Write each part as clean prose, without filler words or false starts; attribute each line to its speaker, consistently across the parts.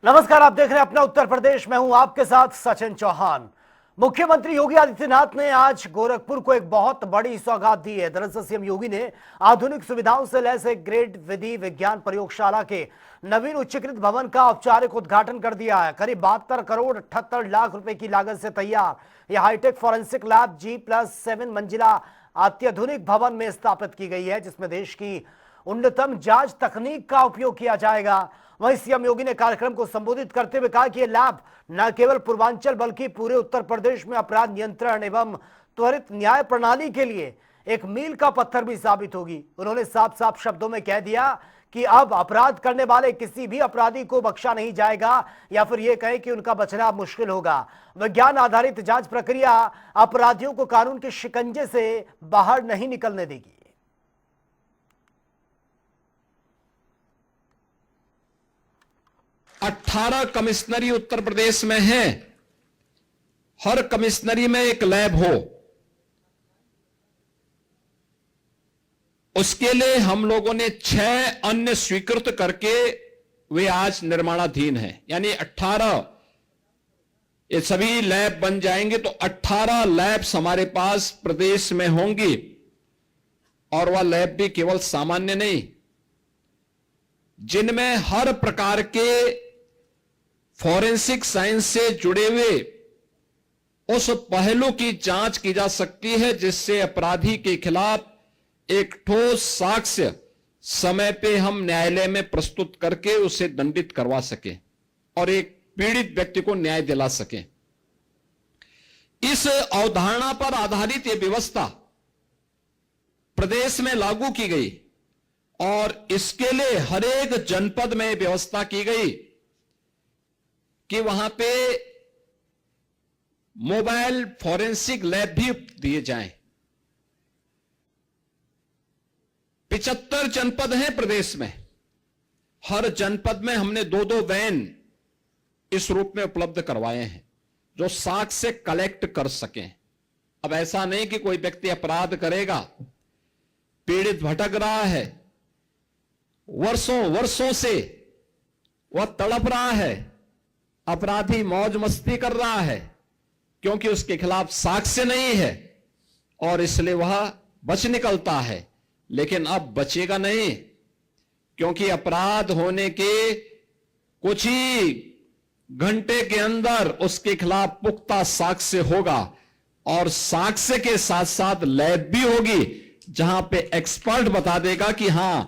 Speaker 1: नमस्कार, आप देख रहे हैं अपना उत्तर प्रदेश। मैं हूं आपके साथ सचिन चौहान। मुख्यमंत्री योगी आदित्यनाथ ने आज गोरखपुर को एक बहुत बड़ी सौगात दी है। दरअसल सीएम योगी ने आधुनिक सुविधाओं से लैस एक ग्रेड विधि विज्ञान प्रयोगशाला के नवीन उच्चीकृत भवन का औपचारिक उद्घाटन कर दिया है। करीब 72 करोड़ 78 लाख रुपए की लागत से तैयार यह हाईटेक फॉरेंसिक लैब G+7 मंजिला अत्याधुनिक भवन में स्थापित की गई है, जिसमें देश की उन्नतम जांच तकनीक का उपयोग किया जाएगा। वहीं सीएम योगी ने कार्यक्रम को संबोधित करते हुए कहा कि यह लैब न केवल पूर्वांचल बल्कि पूरे उत्तर प्रदेश में अपराध नियंत्रण एवं त्वरित न्याय प्रणाली के लिए एक मील का पत्थर भी साबित होगी। उन्होंने साफ साफ शब्दों में कह दिया कि अब अपराध करने वाले किसी भी अपराधी को बख्शा नहीं जाएगा या फिर यह कहें कि उनका बचना मुश्किल होगा। विज्ञान आधारित जांच प्रक्रिया अपराधियों को कानून के शिकंजे से बाहर नहीं निकलने देगी।
Speaker 2: 18 कमिश्नरी उत्तर प्रदेश में है। हर कमिश्नरी में एक लैब हो, उसके लिए हम लोगों ने 6 अन्य स्वीकृत करके वे आज निर्माणाधीन हैं। यानी 18 ये सभी लैब बन जाएंगे तो 18 लैब्स हमारे पास प्रदेश में होंगी। और वह लैब भी केवल सामान्य नहीं, जिनमें हर प्रकार के फॉरेंसिक साइंस से जुड़े हुए उस पहलू की जांच की जा सकती है जिससे अपराधी के खिलाफ एक ठोस साक्ष्य समय पे हम न्यायालय में प्रस्तुत करके उसे दंडित करवा सके और एक पीड़ित व्यक्ति को न्याय दिला सके। इस अवधारणा पर आधारित यह व्यवस्था प्रदेश में लागू की गई और इसके लिए हर एक जनपद में व्यवस्था की गई कि वहां पे मोबाइल फॉरेंसिक लैब भी दिए जाएं। 75 जनपद हैं प्रदेश में। हर जनपद में हमने 2-2 वैन इस रूप में उपलब्ध करवाए हैं जो साक्ष्य कलेक्ट कर सकें। अब ऐसा नहीं कि कोई व्यक्ति अपराध करेगा, पीड़ित भटक रहा है, वर्षों वर्षों से वह तड़प रहा है, अपराधी मौज मस्ती कर रहा है क्योंकि उसके खिलाफ साक्ष्य नहीं है और इसलिए वह बच निकलता है। लेकिन अब बचेगा नहीं, क्योंकि अपराध होने के कुछ ही घंटे के अंदर उसके खिलाफ पुख्ता साक्ष्य होगा और साक्ष्य के साथ साथ लैब भी होगी जहां पे एक्सपर्ट बता देगा कि हां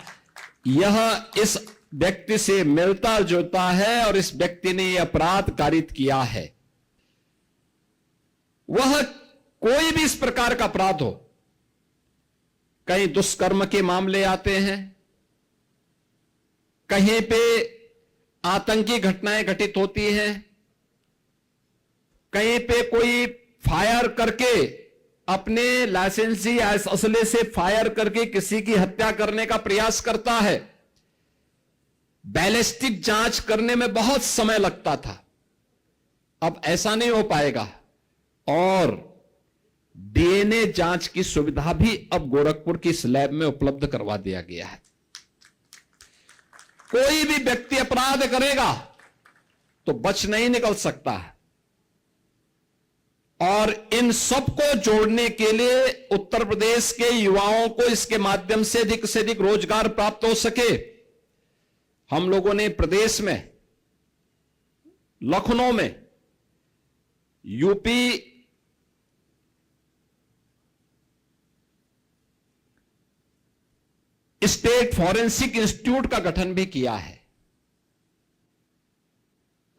Speaker 2: यह इस व्यक्ति से मिलता जुलता है और इस व्यक्ति ने यह अपराध कारित किया है। वह कोई भी इस प्रकार का अपराध हो, कहीं दुष्कर्म के मामले आते हैं, कहीं पे आतंकी घटनाएं घटित होती हैं, कहीं पे कोई फायर करके अपने लाइसेंसी असले से फायर करके किसी की हत्या करने का प्रयास करता है। बैलिस्टिक जांच करने में बहुत समय लगता था, अब ऐसा नहीं हो पाएगा और डीएनए जांच की सुविधा भी अब गोरखपुर की इस लैब में उपलब्ध करवा दिया गया है। कोई भी व्यक्ति अपराध करेगा तो बच नहीं निकल सकता है और इन सबको जोड़ने के लिए उत्तर प्रदेश के युवाओं को इसके माध्यम से अधिक रोजगार प्राप्त हो सके, हम लोगों ने प्रदेश में लखनऊ में यूपी स्टेट फॉरेंसिक इंस्टीट्यूट का गठन भी किया है।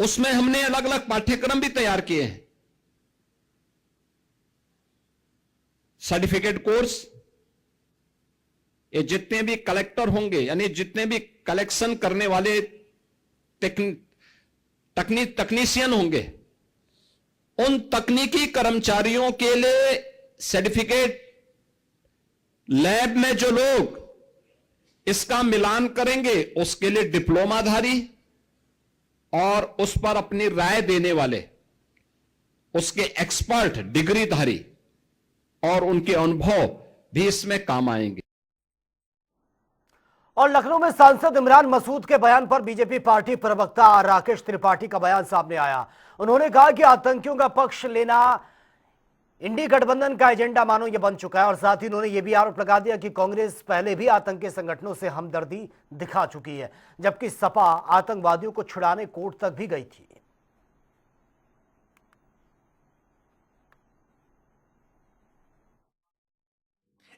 Speaker 2: उसमें हमने अलग अलग पाठ्यक्रम भी तैयार किए हैं। सर्टिफिकेट कोर्स, ये जितने भी कलेक्टर होंगे यानी जितने भी कलेक्शन करने वाले तकनीशियन होंगे, उन तकनीकी कर्मचारियों के लिए सर्टिफिकेट लैब में जो लोग इसका मिलान करेंगे उसके लिए डिप्लोमाधारी और उस पर अपनी राय देने वाले उसके एक्सपर्ट डिग्रीधारी और उनके अनुभव भी इसमें काम आएंगे।
Speaker 1: और लखनऊ में सांसद इमरान मसूद के बयान पर बीजेपी पार्टी प्रवक्ता राकेश त्रिपाठी का बयान सामने आया। उन्होंने कहा कि आतंकियों का पक्ष लेना इंडी गठबंधन का एजेंडा मानो ये बन चुका है और साथ ही उन्होंने ये भी आरोप लगा दिया कि कांग्रेस पहले भी आतंकी संगठनों से हमदर्दी दिखा चुकी है, जबकि सपा आतंकवादियों को छुड़ाने कोर्ट तक भी गई थी।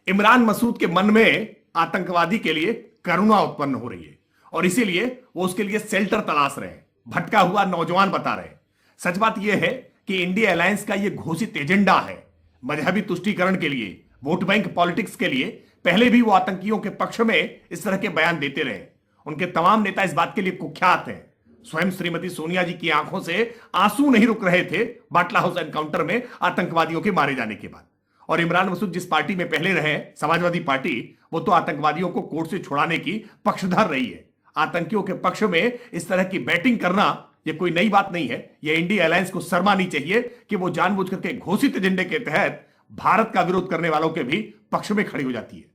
Speaker 3: इमरान मसूद के मन में आतंकवादी के लिए करुणा उत्पन्न हो रही है और इसीलिए वो उसके लिए शेल्टर तलाश रहे हैं, भटका हुआ नौजवान बता रहे हैं। सच बात यह है कि इंडिया अलायंस का यह घोषित एजेंडा है मजहबी तुष्टीकरण के लिए, वोट बैंक पॉलिटिक्स के लिए। पहले भी वो आतंकियों के पक्ष में इस तरह के बयान देते रहे। उनके तमाम नेता इस बात के लिए कुख्यात हैं। स्वयं श्रीमती सोनिया जी की आंखों से आंसू नहीं रुक रहे थे बाटला हाउस एनकाउंटर में आतंकवादियों के मारे जाने के बाद। और इमरान मसूद जिस पार्टी में पहले रहे, समाजवादी पार्टी, वो तो आतंकवादियों को कोर्ट से छुड़ाने की पक्षधर रही है। आतंकियों के पक्ष में इस तरह की बैटिंग करना ये कोई नई बात नहीं है। ये इंडिया अलायंस को शर्म आनी चाहिए कि वो जानबूझ करके घोषित एजेंडे के तहत भारत का विरोध करने वालों के भी पक्ष में खड़ी हो जाती है।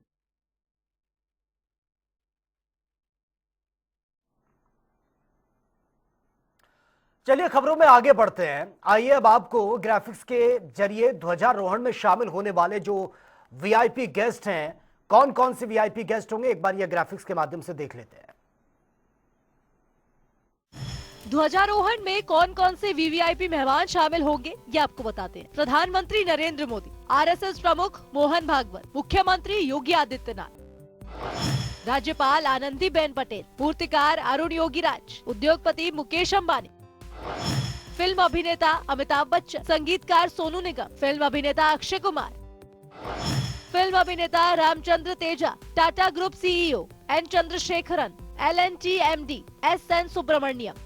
Speaker 1: चलिए खबरों में आगे बढ़ते हैं। आइए अब आपको ग्राफिक्स के जरिए ध्वजारोहण में शामिल होने वाले जो वीआईपी गेस्ट हैं, कौन कौन से वीआईपी गेस्ट होंगे, एक बार ये ग्राफिक्स के माध्यम से देख लेते हैं।
Speaker 4: ध्वजारोहण में कौन कौन से वीवीआईपी मेहमान शामिल होंगे ये आपको बताते हैं। प्रधानमंत्री नरेंद्र मोदी, आरएसएस प्रमुख मोहन भागवत, मुख्यमंत्री योगी आदित्यनाथ, राज्यपाल आनंदीबेन पटेल, मूर्तिकार अरुण योगीराज, उद्योगपति मुकेश अंबानी, फिल्म अभिनेता अमिताभ बच्चन, संगीतकार सोनू निगम, फिल्म अभिनेता अक्षय कुमार, फिल्म अभिनेता Ramchandra Teja, Tata group CEO N Chandrasekaran, L and T MD S N. Subramanyam.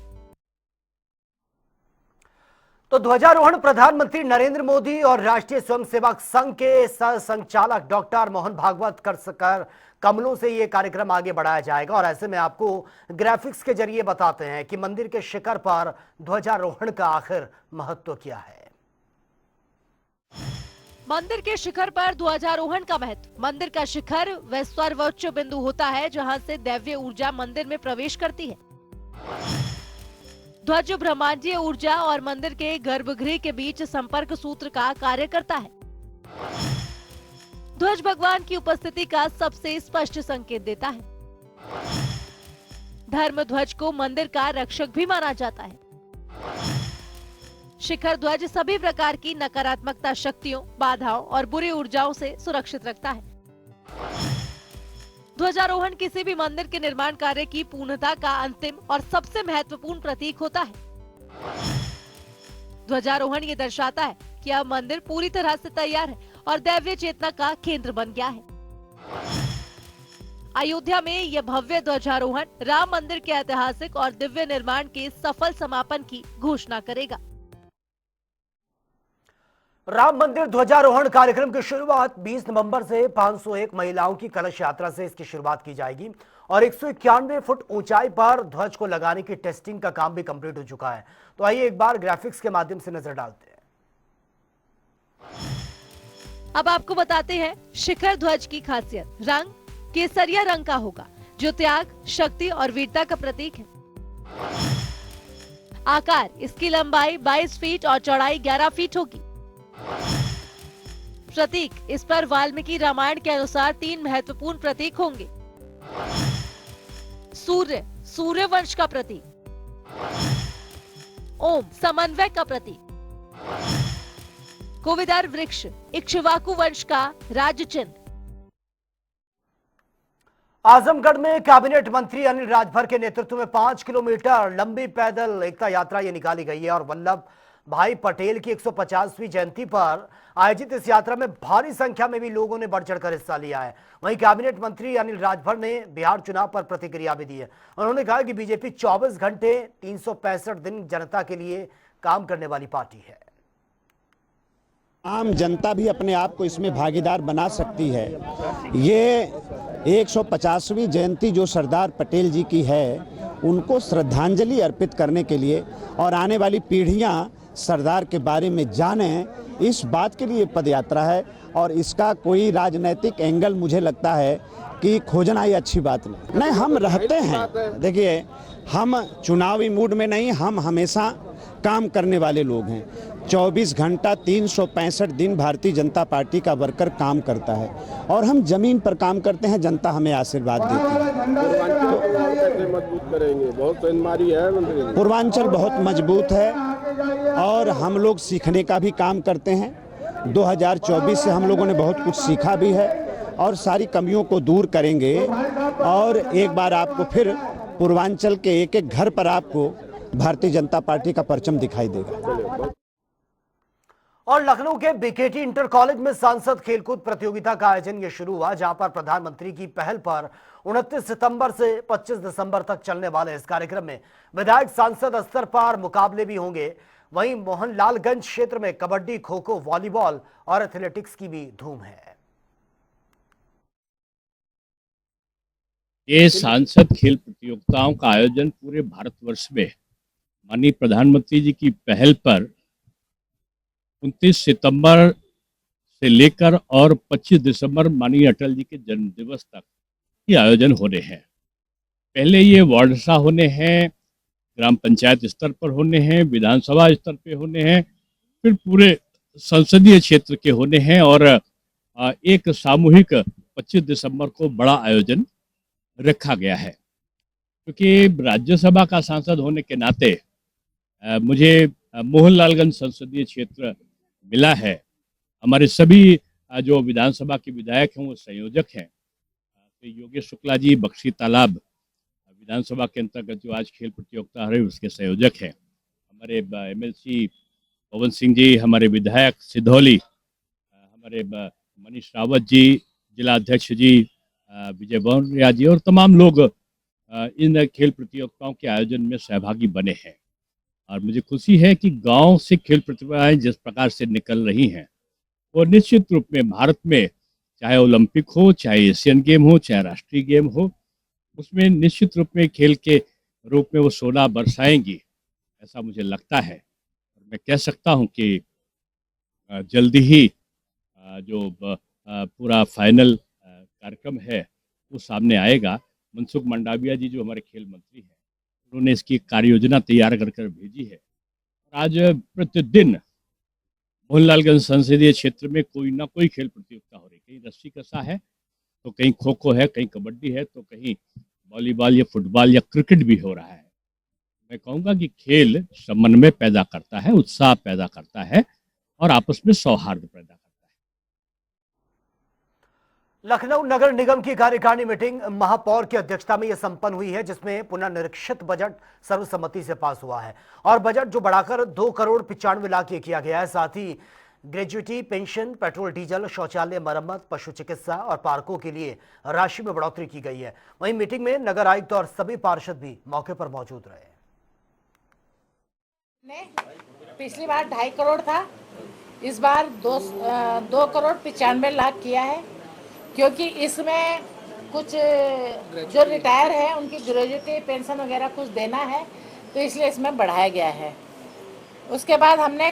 Speaker 1: तो ध्वजारोहण प्रधानमंत्री नरेंद्र मोदी और राष्ट्रीय स्वयंसेवक संघ के सह संचालक डॉक्टर मोहन भागवत कर कमलों से ये कार्यक्रम आगे बढ़ाया जाएगा। और ऐसे में आपको ग्राफिक्स के जरिए बताते हैं कि मंदिर के शिखर पर ध्वजारोहण का आखिर महत्व क्या है।
Speaker 4: मंदिर के शिखर पर ध्वजारोहण का महत्व। मंदिर का शिखर वह सर्वोच्च बिंदु होता है जहां से दैवीय ऊर्जा मंदिर में प्रवेश करती है। ध्वज ब्रह्मांडीय ऊर्जा और मंदिर के गर्भगृह के बीच संपर्क सूत्र का कार्य करता है। ध्वज भगवान की उपस्थिति का सबसे स्पष्ट संकेत देता है। धर्म ध्वज को मंदिर का रक्षक भी माना जाता है। शिखर ध्वज सभी प्रकार की नकारात्मकता शक्तियों, बाधाओं और बुरी ऊर्जाओं से सुरक्षित रखता है। ध्वजारोहण किसी भी मंदिर के निर्माण कार्य की पूर्णता का अंतिम और सबसे महत्वपूर्ण प्रतीक होता है। ध्वजारोहण ये दर्शाता है कि अब मंदिर पूरी तरह से तैयार है और दैवीय चेतना का केंद्र बन गया है। अयोध्या में यह भव्य ध्वजारोहण राम मंदिर के ऐतिहासिक और दिव्य निर्माण के सफल समापन की घोषणा करेगा।
Speaker 1: राम मंदिर ध्वजारोहण कार्यक्रम की शुरुआत 20 नवंबर से 501 महिलाओं की कलश यात्रा से इसकी शुरुआत की जाएगी और 191 फुट ऊंचाई पर ध्वज को लगाने की टेस्टिंग का काम भी कंप्लीट हो चुका है। तो आइए एक बार ग्राफिक्स के माध्यम से नजर डालते हैं।
Speaker 4: अब आपको बताते हैं शिखर ध्वज की खासियत। रंग केसरिया रंग का होगा जो त्याग, शक्ति और वीरता का प्रतीक है। आकार, इसकी लंबाई 22 फीट और चौड़ाई 11 फीट होगी। प्रतीक, इस पर वाल्मीकि रामायण के अनुसार 3 महत्वपूर्ण प्रतीक होंगे। सूर्य, सूर्य वंश का प्रतीक। ओम, समन्वय का प्रतीक। कोविदार वृक्ष, इक्ष्वाकु वंश का राज्य चिन्ह।
Speaker 1: आजमगढ़ में कैबिनेट मंत्री अनिल राजभर के नेतृत्व में 5 किलोमीटर लंबी पैदल एकता यात्रा ये निकाली गई है और वल्लभ भाई पटेल की 150वीं जयंती पर आयोजित इस यात्रा में भारी संख्या में भी लोगों ने बढ़ चढ़कर हिस्सा लिया है। वहीं कैबिनेट मंत्री अनिल राजभर ने बिहार चुनाव पर प्रतिक्रिया भी दी है। उन्होंने कहा कि बीजेपी 24 घंटे 365 दिन जनता के लिए काम करने वाली पार्टी है।
Speaker 5: आम जनता भी अपने आप को इसमें भागीदार बना सकती है। ये 150वीं जयंती जो सरदार पटेल जी की है, उनको श्रद्धांजलि अर्पित करने के लिए और आने वाली पीढ़ियां सरदार के बारे में जानें, इस बात के लिए पदयात्रा है। और इसका कोई राजनीतिक एंगल मुझे लगता है कि खोजना ये अच्छी बात नहीं हम रहते हैं। देखिए, हम चुनावी मूड में नहीं, हम हमेशा काम करने वाले लोग हैं। 24 घंटा 365 दिन भारतीय जनता पार्टी का वर्कर काम करता है और हम जमीन पर काम करते हैं, जनता हमें आशीर्वाद देती है।
Speaker 6: मजबूत करेंगे, बहुत बीमारी है मंत्री।
Speaker 5: पूर्वांचल बहुत मजबूत है और हम लोग सीखने का भी काम करते हैं। 2024 से हम लोगों ने बहुत कुछ सीखा भी है और सारी कमियों को दूर करेंगे और एक बार आपको फिर पूर्वांचल के एक एक घर पर आपको भारतीय जनता पार्टी का परचम दिखाई देगा।
Speaker 1: और लखनऊ के बीकेटी इंटर कॉलेज में सांसद खेलकूद प्रतियोगिता का आयोजन ये शुरू हुआ, जहां पर प्रधानमंत्री की पहल पर 29 सितंबर से 25 दिसंबर तक चलने वाले इस कार्यक्रम में विधायक सांसद स्तर पर मुकाबले भी होंगे। वहीं मोहनलालगंज क्षेत्र में कबड्डी, खो खो, वॉलीबॉल और एथलेटिक्स की भी धूम है।
Speaker 7: ये सांसद खेल प्रतियोगिताओं का आयोजन पूरे भारतवर्ष में माननीय प्रधानमंत्री जी की पहल पर 29 सितंबर से लेकर और 25 दिसंबर माननीय अटल जी के जन्म दिवस तक ये आयोजन होने हैं। पहले ये वार्ड सा होने हैं, ग्राम पंचायत स्तर पर होने हैं, विधानसभा स्तर पे होने हैं, फिर पूरे संसदीय क्षेत्र के होने हैं और एक सामूहिक 25 दिसंबर को बड़ा आयोजन रखा गया है। क्योंकि राज्यसभा का सांसद होने के नाते मुझे मोहनलालगंज संसदीय क्षेत्र मिला है। हमारे सभी जो विधानसभा के विधायक हैं वो संयोजक हैं। तो योगेश शुक्ला जी बख्शी तालाब विधानसभा के अंतर्गत जो आज खेल प्रतियोगिता हो रही है उसके संयोजक हैं। हमारे एमएलसी पवन सिंह जी, हमारे विधायक सिधौली, हमारे मनीष रावत जी, जिला अध्यक्ष जी विजय बौरिया जी और तमाम लोग इन खेल प्रतियोगिताओं के आयोजन में सहभागी बने हैं। और मुझे खुशी है कि गांव से खेल प्रतियोगिताएं जिस प्रकार से निकल रही हैं वो निश्चित रूप में भारत में चाहे ओलंपिक हो, चाहे एशियन गेम हो, चाहे राष्ट्रीय गेम हो, उसमें निश्चित रूप में खेल के रूप में वो सोना बरसाएंगी, ऐसा मुझे लगता है। और मैं कह सकता हूं कि जल्दी ही जो पूरा फाइनल कार्यक्रम है वो सामने आएगा। मनसुख मंडाविया जी जो हमारे खेल मंत्री हैं उन्होंने इसकी कार्य योजना तैयार कर भेजी है। आज प्रतिदिन मोहनलालगंज संसदीय क्षेत्र में कोई ना कोई खेल प्रतियोगिता हो रही है। कहीं रस्सी कसा है तो कहीं खो खो है, कहीं कबड्डी है तो कहीं वॉलीबॉल या फुटबॉल या क्रिकेट भी हो रहा है। मैं कहूँगा कि खेल समन्वय पैदा करता है, उत्साह पैदा करता है और आपस में सौहार्द पैदा करता है।
Speaker 1: लखनऊ नगर निगम की कार्यकारिणी मीटिंग महापौर की अध्यक्षता में यह संपन्न हुई है, जिसमें पुनर्निरीक्षित बजट सर्वसम्मति से पास हुआ है और बजट जो बढ़ाकर 2,95,00,000 किया गया है। साथ ही ग्रेजुएटी, पेंशन, पेट्रोल डीजल, शौचालय मरम्मत, पशु चिकित्सा और पार्कों के लिए राशि में बढ़ोतरी की गई है। वहीं मीटिंग में नगर आयुक्त और सभी पार्षद भी मौके पर मौजूद रहे।
Speaker 8: पिछली बार 2.5 करोड़ था, इस बार 2,95,00,000 किया है, क्योंकि इसमें कुछ जो रिटायर है उनकी ग्रेजुएटी, पेंशन वगैरह कुछ देना है, तो इसलिए इसमें बढ़ाया गया है। उसके बाद हमने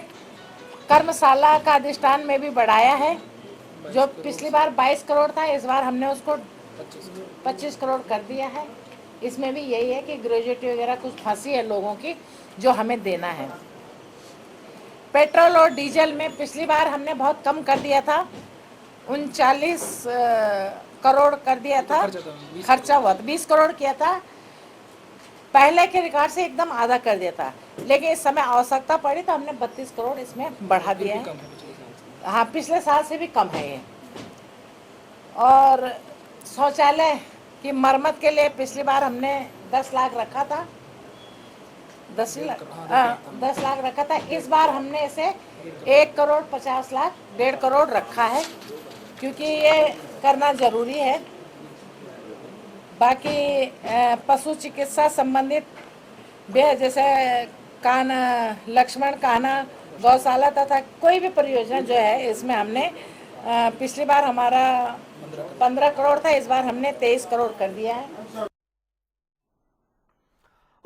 Speaker 8: कर्मशाला का अधिष्ठान में भी बढ़ाया है। जो पिछली बार 22 करोड़ था, इस बार हमने उसको 25 करोड़ कर दिया है। इसमें भी यही है कि ग्रेजुएटी वगैरह कुछ फंसी है लोगों की जो हमें देना है। पेट्रोल और डीजल में पिछली बार हमने बहुत कम कर दिया था, 39 करोड़ कर दिया था, खर्चा हुआ 20 करोड़ किया था। पहले के रिकॉर्ड से एकदम आधा कर दिया था, लेकिन इस समय आवश्यकता पड़ी तो हमने 32 करोड़ इसमें बढ़ा दिया है। हाँ, पिछले साल से भी कम है ये। और शौचालय की मरम्मत के लिए पिछली बार हमने 10 लाख रखा था, 10 लाख रखा था। इस बार हमने इसे 1,50,00,000, 1.5 करोड़ रखा है, क्योंकि ये करना जरूरी है। बाकी पशु चिकित्सा संबंधित जैसे कान्हा, लक्ष्मण कान्हा गौशाला तथा कोई भी परियोजना जो है, इसमें हमने पिछली बार हमारा 15 करोड़ था, इस बार हमने 23 करोड़ कर दिया है।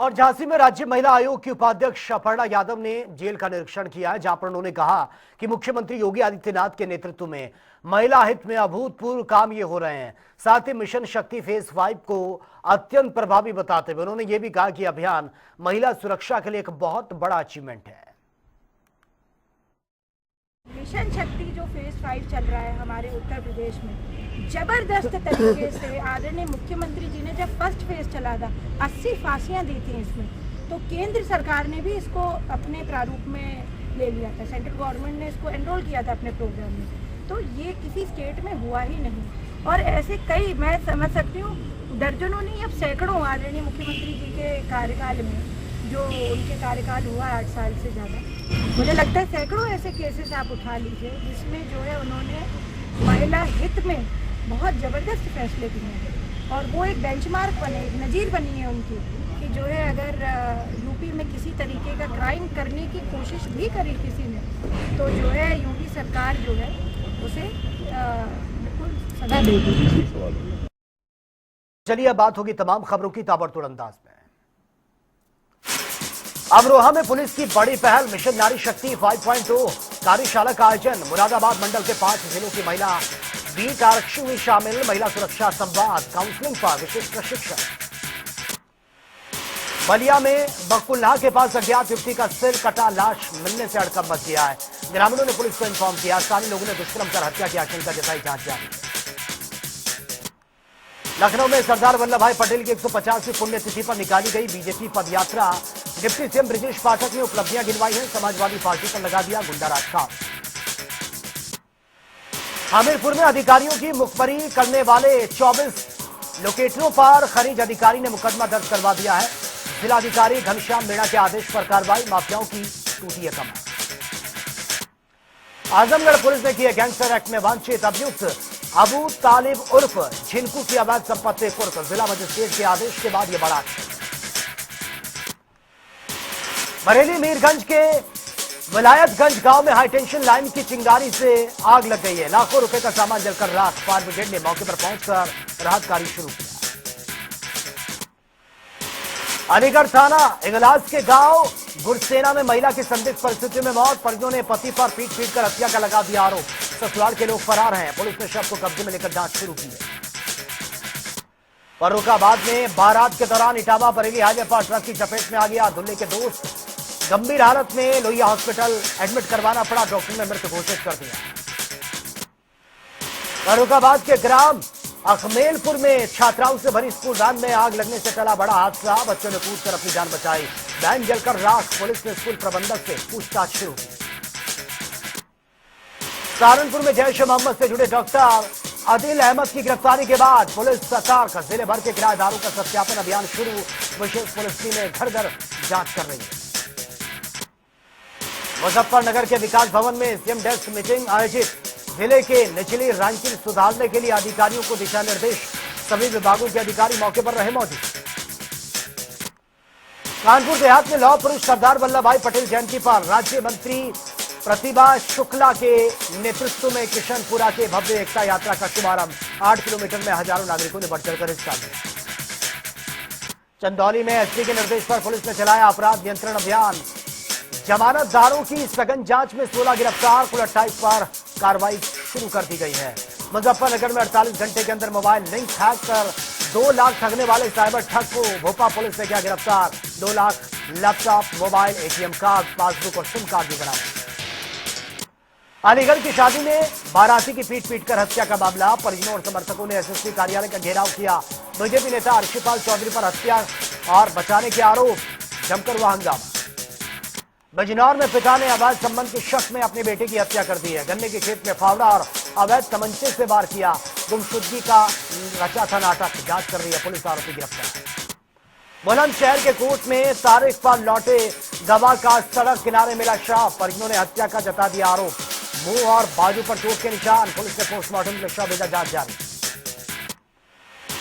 Speaker 1: और झांसी में राज्य महिला आयोग की उपाध्यक्ष अपर्णा यादव ने जेल का निरीक्षण किया है, जहां पर उन्होंने कहा कि मुख्यमंत्री योगी आदित्यनाथ के नेतृत्व में महिला हित में अभूतपूर्व काम ये हो रहे हैं। साथ ही मिशन शक्ति फेज 5 को अत्यंत प्रभावी बताते हुए उन्होंने ये भी कहा कि अभियान महिला सुरक्षा के लिए एक बहुत बड़ा अचीवमेंट है।
Speaker 9: मिशन शक्ति जो फेज 5 चल रहा है हमारे उत्तर प्रदेश में, जबरदस्त तरीके से आदरणीय मुख्यमंत्री जी ने जब फर्स्ट फेज चला था 80 फांसियां दी थी इसमें, तो केंद्र सरकार ने भी इसको अपने प्रारूप में ले लिया था। सेंट्रल गवर्नमेंट ने इसको एनरोल किया था अपने प्रोग्राम में, तो ये किसी स्टेट में हुआ ही नहीं। और ऐसे कई, मैं समझ सकती हूँ दर्जनों नहीं, अब सैकड़ों आदरणीय मुख्यमंत्री जी के कार्यकाल में, जो उनके कार्यकाल हुआ 8 साल से ज़्यादा, मुझे लगता है सैकड़ों ऐसे केसेस आप उठा लीजिए जिसमें जो है उन्होंने महिला हित में बहुत ज़बरदस्त फैसले किए हैं। और वो एक बेंचमार्क बने, एक नज़ीर बनी है उनकी, कि जो है अगर यूपी में किसी तरीके का क्राइम करने की कोशिश भी करी किसी ने, तो जो है योगी सरकार जो है उसे बिल्कुल सजा देगी।
Speaker 1: चलिए अब बात होगी तमाम खबरों की ताबड़तोड़ अंदाज में। अमरोहा में पुलिस की बड़ी पहल, मिशन नारी शक्ति 5.0 कार्यशाला का आयोजन। मुरादाबाद मंडल के 5 जिलों की महिला बीट आरक्षी हुई शामिल। महिला सुरक्षा संवाद, काउंसलिंग पर विशेष प्रशिक्षण। बलिया में बकुल्हा के पास अज्ञात युवती का सिर कटा, लाश मिलने से हड़कंप मच गया है। ग्रामीणों ने पुलिस को इन्फॉर्म किया। स्थानीय लोगों ने दुष्कर्म कर हत्या की आशंका जताई, जांच जारी। लखनऊ में सरदार वल्लभ भाई पटेल की 150वीं पुण्यतिथि पर निकाली गई बीजेपी पदयात्रा। डिप्टी सीएम ब्रिजेश पाठक ने उपलब्धियां गिनवाई हैं। समाजवादी पार्टी पर लगा दिया गुंडा राज का। हमीरपुर में अधिकारियों की मुखबरी करने वाले 24 लोकेटरों पर खनिज अधिकारी ने मुकदमा दर्ज करवा दिया है। जिलाधिकारी घनश्याम मीणा के आदेश पर कार्रवाई, माफियाओं की टूटी है कमर। आजमगढ़ पुलिस ने किए गैंगस्टर एक्ट में वांछित अभियुक्त अबू तालिब उर्फ झिनकू की अवैध संपत्ति कुर्क। जिला मजिस्ट्रेट के आदेश के बाद यह बड़ा। बरेली मीरगंज के विलायतगंज गांव में हाईटेंशन लाइन की चिंगारी से आग लग गई है। लाखों रुपए का सामान जलकर राख। फायर ब्रिगेड ने मौके पर पहुंचकर राहत कार्य शुरू किया। अलीगढ़ थाना इगलास के गांव गुरसेना में महिला की संदिग्ध परिस्थिति में मौत। परिजनों ने पति पर पीट कर हत्या का लगा दिया आरोप। ससुराल के लोग फरार हैं। पुलिस ने शव को कब्जे में लेकर जांच शुरू की है। फर्रुखाबाद में बारात के दौरान इटावा बरेली हाईवे पर ट्रक की चपेट में आ गया। दूल्हे के दोस्त गंभीर हालत में लोहिया हॉस्पिटल एडमिट करवाना पड़ा। डॉक्टर ने मृत घोषित कर दिया। फर्रुखाबाद के ग्राम अखमेलपुर में छात्राओं से भरी स्कूल वैन में आग लगने से टला बड़ा हादसा। बच्चों ने कूदकर अपनी जान बचाई। वैन जलकर राख। पुलिस ने स्कूल प्रबंधक से पूछताछ शुरू की। सहारनपुर में जैश ए मोहम्मद से जुड़े डॉक्टर आदिल अहमद की गिरफ्तारी के बाद पुलिस सतर्क। जिले भर के किराएदारों का सत्यापन अभियान शुरू। विशेष पुलिस टीमें घर घर जांच कर रही है। मुजफ्फरनगर के विकास भवन में सीएम डेस्क मीटिंग आयोजित। जिले के निचली रैंकिंग सुधारने के लिए अधिकारियों को दिशा निर्देश। सभी विभागों के अधिकारी मौके पर रहे मौजूद। कानपुर देहात में लौह पुरुष सरदार वल्लभ भाई पटेल जयंती पर राज्य मंत्री प्रतिभा शुक्ला के नेतृत्व में किशनपुरा के भव्य एकता यात्रा का शुभारंभ। 8 किलोमीटर में हजारों नागरिकों ने बढ़ चढ़कर हिस्सा लिया। चंदौली में एसपी के निर्देश पर पुलिस ने चलाया अपराध नियंत्रण अभियान। जमानतदारों की सघन जांच में 16 गिरफ्तार। कुल 28 पर कार्रवाई शुरू कर दी गई है। मुजफ्फरनगर में 48 घंटे के अंदर मोबाइल लिंक हैक कर 2 लाख ठगने वाले साइबर ठग को भोपाल पुलिस ने किया गिरफ्तार। 2 lakh laptop, mobile, ATM card, passbook और सिम कार्ड भी बरामद। अलीगढ़ की शादी में बाराती की पीट कर हत्या का मामला। परिजनों और समर्थकों ने एसएसपी कार्यालय का घेराव किया। बीजेपी नेता अर्शिपाल चौधरी पर हत्या और बचाने के आरोप। जमकर हुआ हंगामा। बिजनौर में पिता ने अवैध संबंध के शक में अपने बेटे की हत्या कर दी है। गन्ने के खेत में फावड़ा और अवैध तमंचे से वार किया। गुमशुदगी का रचा था नाटक। जांच कर रही है पुलिस। आरोपी गिरफ्तार। बुलंदशहर के कोर्ट में तारीख पर लौटे गवाह का सड़क किनारे मिला शव। परिजनों ने हत्या का जता दिया आरोप। मुंह और बाजू पर चोट के निशान। पुलिस ने पोस्टमार्टम के शव भेजा, जांच जारी।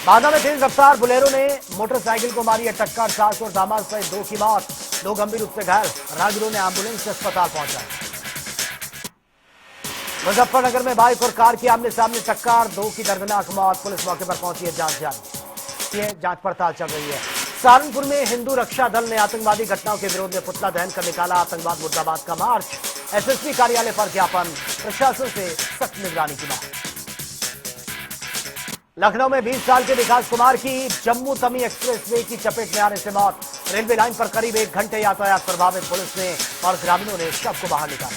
Speaker 1: बांदा में तेज रफ्तार बुलेरो ने मोटरसाइकिल को मारी है टक्कर। सास और दामाद सहित 2 की मौत। 2 गंभीर रूप से घायल। राहगीरों ने एम्बुलेंस से अस्पताल पहुंचाया। मुजफ्फरनगर में बाइक और कार की आमने सामने टक्कर। 2 की दर्दनाक मौत। पुलिस मौके पर पहुंची है, जांच जारी। जांच पड़ताल चल रही है। सहारनपुर में हिंदू रक्षा दल ने आतंकवादी घटनाओं के विरोध में पुतला दहन कर निकाला आतंकवाद मुर्दाबाद का मार्च। एसएसपी कार्यालय पर ज्ञापन, प्रशासन से सख्त निगरानी की मांग। लखनऊ में 20 साल के विकास कुमार की जम्मू तवी एक्सप्रेसवे की चपेट में आने से मौत। रेलवे लाइन पर करीब 1 घंटे यातायात प्रभावित, पुलिस ने और ग्रामीणों ने शव को बाहर निकाला।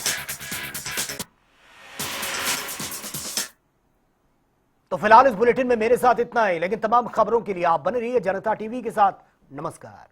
Speaker 1: तो फिलहाल इस बुलेटिन में मेरे साथ इतना ही, लेकिन तमाम खबरों के लिए आप बने रहिए जनता टीवी के साथ। नमस्कार।